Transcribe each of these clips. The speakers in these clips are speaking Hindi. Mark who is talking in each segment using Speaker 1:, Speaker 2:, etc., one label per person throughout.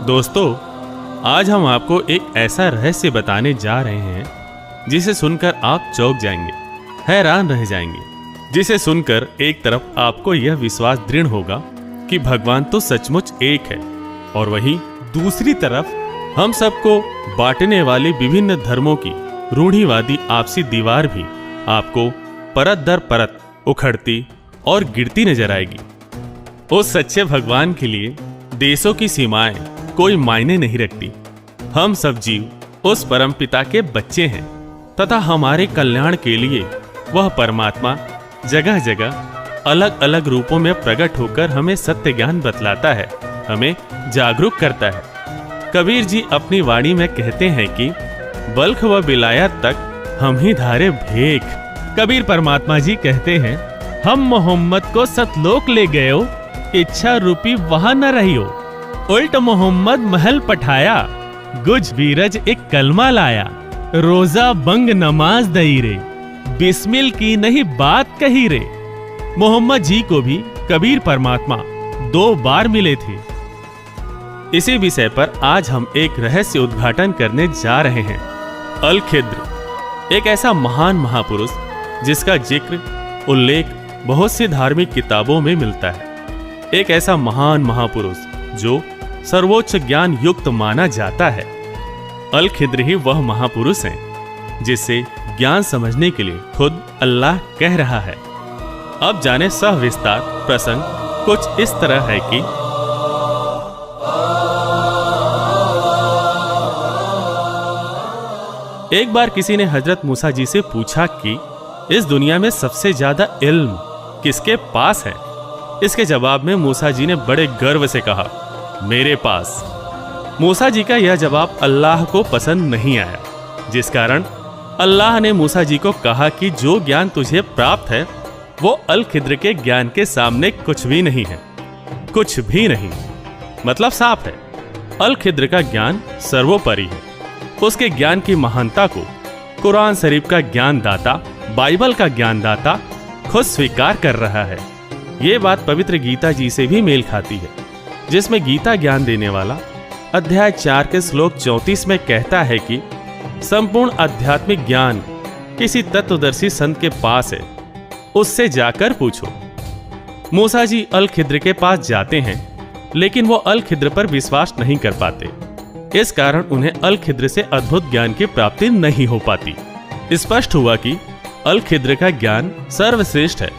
Speaker 1: दोस्तों, आज हम आपको एक ऐसा रहस्य बताने जा रहे हैं जिसे सुनकर आप चौंक जाएंगे, हैरान रह जाएंगे। जिसे सुनकर एक तरफ आपको यह विश्वास दृढ़ होगा कि भगवान तो सचमुच एक है, और वहीं दूसरी तरफ हम सबको बांटने वाली विभिन्न धर्मों की रूढ़िवादी आपसी दीवार भी आपको परत दर परत उखड़ती और गिरती नजर आएगी। उस सच्चे भगवान के लिए देशों की सीमाएं कोई मायने नहीं रखती। हम सब जीव उस परम पिता के बच्चे हैं तथा हमारे कल्याण के लिए वह परमात्मा जगह जगह अलग अलग रूपों में प्रकट होकर हमें सत्य ज्ञान बतलाता है, हमें जागरूक करता है। कबीर जी अपनी वाणी में कहते हैं कि बल्ख व विलायत तक हम ही धारे भेख। कबीर परमात्मा जी कहते हैं, हम मोहम्मद को सतलोक ले गए हो, इच्छा रूपी वहां न रही हो। उल्ट मोहम्मद महल पठाया, गुज बीरज एक कलमा लाया। रोजा बंग नमाज दई रे, बिस्मिल की नहीं बात कही रे। मोहम्मद जी को भी कबीर परमात्मा 2 बार मिले थे। इसी विषय पर आज हम एक रहस्य उद्घाटन करने जा रहे हैं। अल खिद्र एक ऐसा महान महापुरुष जिसका जिक्र उल्लेख बहुत सी धार्मिक किताबों में मिलता है। एक ऐसा महान महापुरुष जो सर्वोच्च ज्ञान युक्त माना जाता है। अल खिद्र ही वह महापुरुष हैं जिससे ज्ञान समझने के लिए खुद अल्लाह कह रहा है। अब जाने सविस्तार प्रसंग कुछ इस तरह है कि एक बार किसी ने हजरत मूसा जी से पूछा कि इस दुनिया में सबसे ज्यादा इल्म किसके पास है। इसके जवाब में मूसा जी ने बड़े गर्व से कहा, मेरे पास। मूसा जी का यह जवाब अल्लाह को पसंद नहीं आया, जिस कारण अल्लाह ने मूसा जी को कहा कि जो ज्ञान तुझे प्राप्त है वो अल खिद्र के ज्ञान के सामने कुछ भी नहीं है। कुछ भी नहीं मतलब साफ है, अल खिद्र का ज्ञान सर्वोपरि है। उसके ज्ञान की महानता को कुरान शरीफ का ज्ञान दाता, बाइबल का ज्ञान दाता खुद स्वीकार कर रहा है। ये बात पवित्र गीता जी से भी मेल खाती है, जिसमें गीता ज्ञान देने वाला अध्याय 4 के श्लोक 34 में कहता है कि संपूर्ण आध्यात्मिक ज्ञान किसी तत्वदर्शी संत के पास है, उससे जाकर पूछो। मूसा जी अल खिद्र के पास जाते हैं, लेकिन वो अल खिद्र पर विश्वास नहीं कर पाते। इस कारण उन्हें अल खिद्र से अद्भुत ज्ञान की प्राप्ति नहीं हो पाती। स्पष्ट हुआ कि अल खिद्र का ज्ञान सर्वश्रेष्ठ है।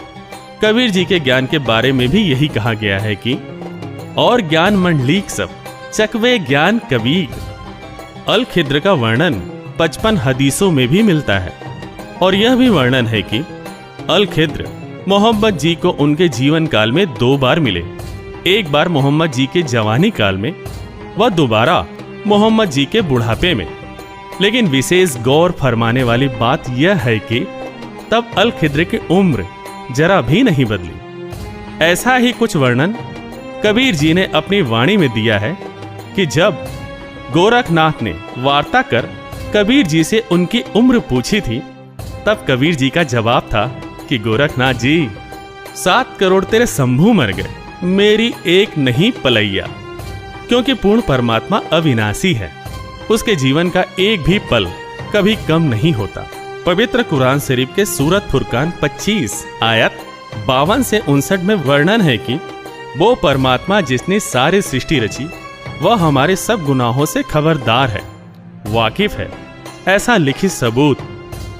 Speaker 1: कबीर जी के ज्ञान के बारे में भी यही कहा गया है कि और ज्ञान मंडलीक सब चकवे ज्ञान कबीर। अल खिद्र का वर्णन 55 हदीसों में भी मिलता है, और यह भी वर्णन है कि अल खिद्र मोहम्मद जी को उनके जीवन काल में 2 बार मिले। एक बार मोहम्मद जी के जवानी काल में, व दोबारा मोहम्मद जी के बुढ़ापे में। लेकिन विशेष गौर फरमाने वाली बात यह है कि तब अल खिद्र की उम्र जरा भी नहीं बदली। ऐसा ही कुछ वर्णन कबीर जी ने अपनी वाणी में दिया है कि जब गोरखनाथ ने वार्ता कर कबीर जी से उनकी उम्र पूछी थी, तब कबीर जी का जवाब था कि गोरखनाथ जी, 7 करोड़ तेरे शंभू मर गए, मेरी एक नहीं पलैया। क्योंकि पूर्ण परमात्मा अविनाशी है, उसके जीवन का एक भी पल कभी कम नहीं होता। पवित्र कुरान शरीफ के सूरत फुरकान 25 आयत 52 से 59 में वर्णन है कि वो परमात्मा जिसने सारी सृष्टि रची, वह हमारे सब गुनाहों से खबरदार है, वाकिफ है। ऐसा लिखित सबूत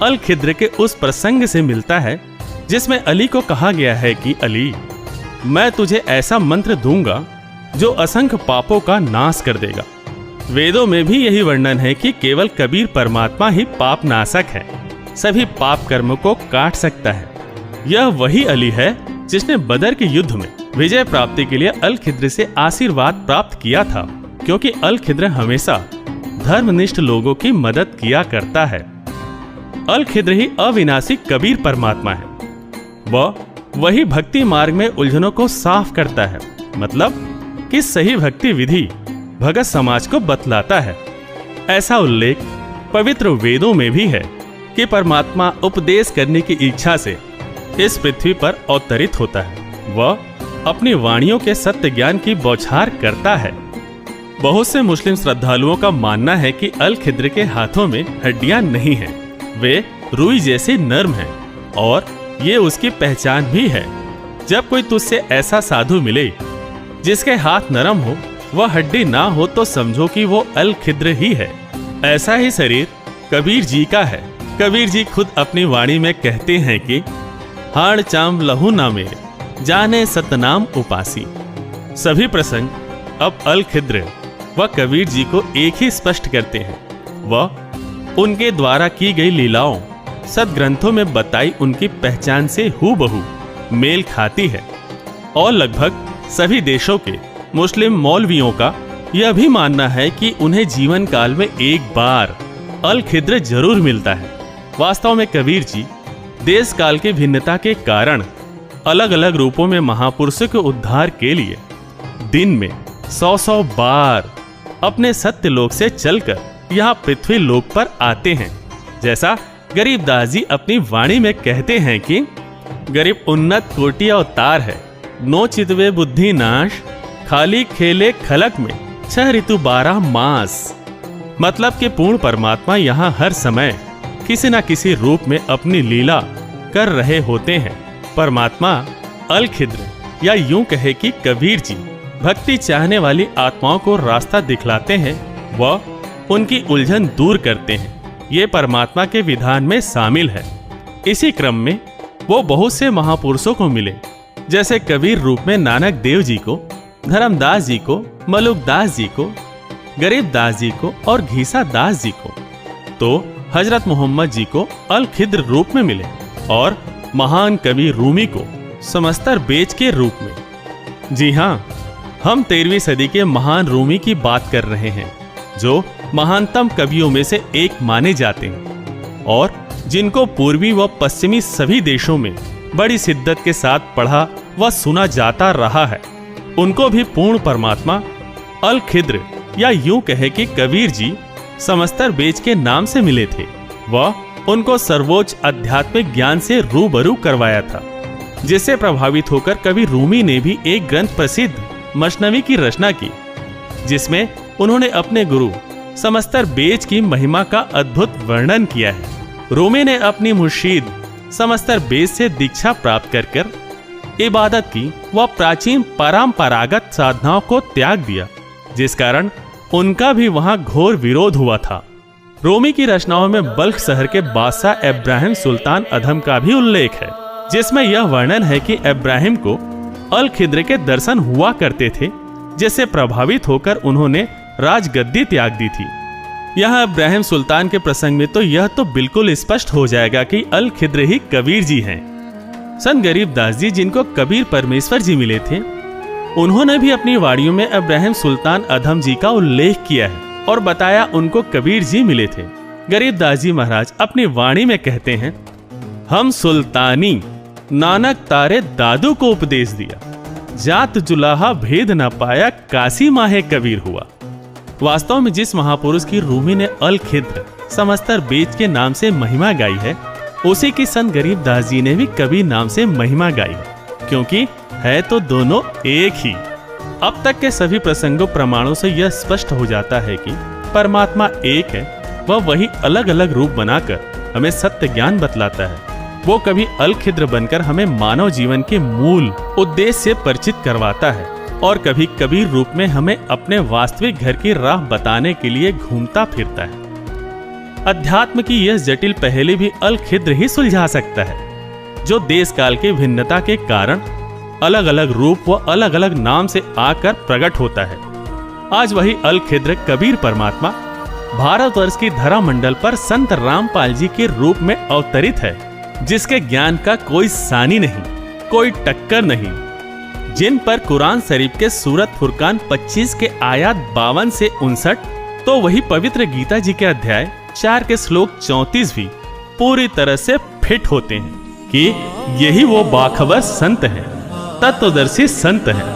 Speaker 1: अल खिद्र के उस प्रसंग से मिलता है जिसमें अली को कहा गया है कि अली, मैं तुझे ऐसा मंत्र दूंगा जो असंख्य पापों का नाश कर देगा। वेदों में भी यही वर्णन है कि केवल कबीर परमात्मा ही पाप नाशक है, सभी पाप कर्मों को काट सकता है। यह वही अली है जिसने बदर के युद्ध में विजय प्राप्ति के लिए अल खिद्र से आशीर्वाद प्राप्त किया था, क्योंकि अल खिद्र हमेशा धर्मनिष्ठ लोगों की मदद किया करता है। अल खिद्र ही अविनाशी कबीर परमात्मा है। वह वही भक्ति मार्ग में उलझनों को साफ करता है, मतलब कि सही भक्ति विधि भगत समाज को बतलाता है। ऐसा उल्लेख पवित्र वेदों में भी है कि परमात्मा उपदेश करने की इच्छा से इस पृथ्वी पर अवतरित होता है। वह अपनी वाणियों के सत्य ज्ञान की बौछार करता है। बहुत से मुस्लिम श्रद्धालुओं का मानना है कि अल खिद्र के हाथों में हड्डियां नहीं हैं। वे रुई जैसे नर्म हैं और ये उसकी पहचान भी है। जब कोई तुझसे ऐसा साधु मिले जिसके हाथ नरम हो, वह हड्डी ना हो, तो समझो कि वो अल खिद्र ही है। ऐसा ही शरीर कबीर जी का है। कबीर जी खुद अपनी वाणी में कहते हैं कि हाड़ चाम लहू ना मेरे, जाने सतनाम उपासी। सभी प्रसंग अब अल खिद्र व कबीर जी को एक ही स्पष्ट करते हैं। वह उनके द्वारा की गई लीलाओं सदग्रंथों में बताई उनकी पहचान से हूबहू मेल खाती है। और लगभग सभी देशों के मुस्लिम मौलवियों का यह भी मानना है कि उन्हें जीवन काल में एक बार अल खिद्र जरूर मिलता है। वास्तव में कबीर जी देश काल की भिन्नता के कारण अलग अलग रूपों में महापुरुषों के उद्धार के लिए दिन में 100 बार अपने सत्य लोक से चलकर यहाँ पृथ्वी लोक पर आते हैं। जैसा गरीबदास जी अपनी वाणी में कहते हैं कि गरीब उन्नत कोटि अवतार है, नो चितवे बुद्धि नाश, खाली खेले खलक में 6 ऋतु 12 मास। मतलब कि पूर्ण परमात्मा यहाँ हर समय किसी न किसी रूप में अपनी लीला कर रहे होते हैं। परमात्मा अल खिद्र या यूं कहे कि कबीर जी भक्ति चाहने वाली आत्माओं को रास्ता दिखलाते हैं व उनकी उलझन दूर करते हैं। ये परमात्मा के विधान में शामिल है। इसी क्रम में वो बहुत से महापुरुषों को मिले, जैसे कबीर रूप में नानक देव जी को, धर्मदास जी को, मलुकदास जी को, गरीबदास जी को और घीसा दास जी को। तो हजरत मोहम्मद जी को अल खिद्र रूप में मिले और महान कवि रूमी को समस्तर बेच के रूप में। जी हाँ, हम 13वीं सदी के महान रूमी की बात कर रहे हैं, जो महानतम कवियों में से एक माने जाते हैं और जिनको पूर्वी व पश्चिमी सभी देशों में बड़ी शिद्दत के साथ पढ़ा व सुना जाता रहा है। उनको भी पूर्ण परमात्मा अल खिद्र या यूं कहे कि कबीर जी समस्तर बेच के नाम से मिले थे। वह उनको सर्वोच्च आध्यात्मिक ज्ञान से रूबरू करवाया था, जिससे प्रभावित होकर कवि रूमी ने भी एक ग्रंथ प्रसिद्ध मसनवी की रचना की, जिसमें उन्होंने अपने गुरु समस्तर बेच की महिमा का अद्भुत वर्णन किया है। रूमी ने अपनी मुर्शीद समस्तर बेच से दीक्षा प्राप्त कर इबादत की व प्राचीन परंपरागत साधनाओं को त्याग दिया, जिस कारण उनका भी वहां घोर विरोध हुआ था। रूमी की रचनाओं में बल्ख शहर के बादशाह इब्राहिम सुल्तान अधम का भी उल्लेख है, जिसमें यह वर्णन है कि इब्राहिम को अल खिद्र के दर्शन हुआ करते थे, जिससे प्रभावित होकर उन्होंने राजगद्दी त्याग दी थी। यहाँ इब्राहिम सुल्तान के प्रसंग में तो यह तो बिल्कुल स्पष्ट हो जाएगा कि अल खिद्र ही कबीर जी हैं। संत गरीबदास जी, जिनको कबीर परमेश्वर जी मिले थे, उन्होंने भी अपनी वाणियों में इब्राहिम सुल्तान अधम जी का उल्लेख किया है और बताया उनको कबीर जी मिले थे। गरीबदास जी महाराज अपनी वाणी में कहते हैं, हम सुल्तानी नानक तारे दादू को उपदेश दिया, जात जुलाहा भेद न पाया, काशी माहे कबीर हुआ। वास्तव में जिस महापुरुष की रूमी ने अल खिद्र समस्तर बेच के नाम से महिमा गाई है, उसी की संत गरीबदास जी ने भी कबीर नाम से महिमा गाई है, क्योंकि है तो दोनों एक ही। अब तक के सभी प्रसंगों प्रमाणों से यह स्पष्ट हो जाता है कि परमात्मा एक है, वह वही अलग अलग रूप बनाकर हमें सत्य ज्ञान बतलाता है। वो कभी अल खिद्र बनकर हमें मानव जीवन के मूल उद्देश्य से परिचित करवाता है और कभी कबीर रूप में हमें अपने वास्तविक घर की राह बताने के लिए घूमता फिरता है। अध्यात्म की यह जटिल पहेली भी अल खिद्र ही सुलझा सकता है, जो देश काल की भिन्नता के कारण अलग अलग रूप व अलग अलग नाम से आकर प्रकट होता है। आज वही अल खिद्र कबीर परमात्मा भारतवर्ष की धरा मंडल पर संत रामपाल जी के रूप में अवतरित है, जिसके ज्ञान का कोई सानी नहीं, कोई टक्कर नहीं, जिन पर कुरान शरीफ के सूरत फुरकान 25 के आयत 52 से 59, तो वही पवित्र गीता जी के अध्याय 4 के श्लोक 34 भी पूरी तरह से फिट होते हैं कि यही वो बाखबर संत हैं, तत्वदर्शी संत हैं।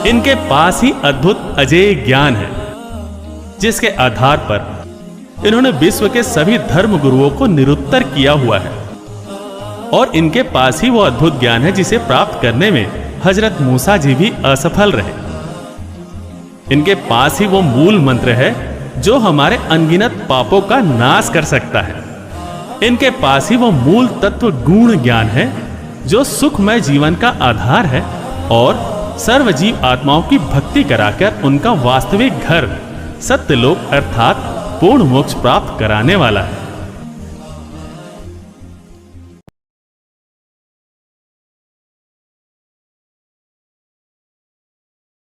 Speaker 1: इनके पास ही अद्भुत अजेय ज्ञान है, जिसके आधार पर इन्होंने विश्व के सभी धर्म गुरुओं को निरुत्तर किया हुआ है, और इनके पास ही वो अद्भुत ज्ञान है जिसे प्राप्त करने में हजरत मूसा जी भी असफल रहे। इनके पास ही वो मूल मंत्र है जो हमारे अनगिनत पापों का नाश कर सकता है। इनके पास ही वो मूल तत्व गुण ज्ञान है जो सुखमय जीवन का आधार है और सर्वजीव आत्माओं की भक्ति कराकर उनका वास्तविक घर सत्यलोक अर्थात पूर्ण मोक्ष प्राप्त कराने वाला है।